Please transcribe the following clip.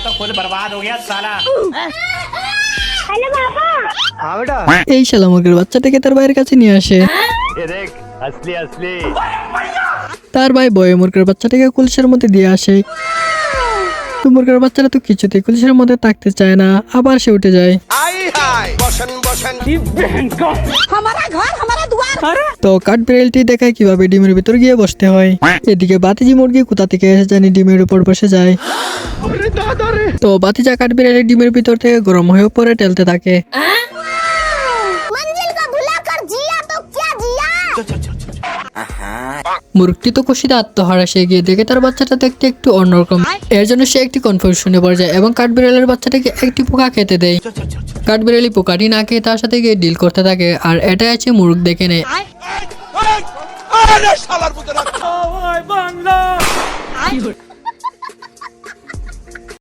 तो खुद बर्बाद हो गया साला। হ্যালো বাবা। हाँ बेटा। এই শালা মুরগির বাচ্চাটাকে তার ভাইয়ের কাছে নিয়ে আসে। ये देख असली असली। তার ভাই বয়ে মুরগির বাচ্চাটাকে কলসির মধ্যে দিয়ে আসে। তো মুরগির বাচ্চাটা তো কিছুতেই কলসির মধ্যে থাকতে চায় না, আবার সে উঠে যায়। তো কাঠবিড়ালটি দেখায় কিভাবে ডিমের ভিতর গিয়ে বসতে হয়। এদিকে বাতিজি মুরগি কোথা থেকে এসে জানি ডিমের উপর বসে যায়। তো বাতিজা কাঠবিড়ালের ডিমের ভিতর থেকে গরম হয়ে পরে টেলতে থাকে। मंजिल को भुलाकर जिया तो क्या जिया। মুরগটি তো খুশিতে আত্মহারা, সে গিয়ে দেখে তার বাচ্চাটা দেখতে একটু অন্যরকম। এর জন্য সে একটি কনফিউশনে পড়ে যায় এবং কাঠবিড়ালের বাচ্চাটাকে একটি পোকা খেতে দেয়। কাঠবিড়ালি পোকাটি না খেয়ে তার সাথে গিয়ে ডিল করতে থাকে, আর এটাই আছে মুরগ দেখে নেয়।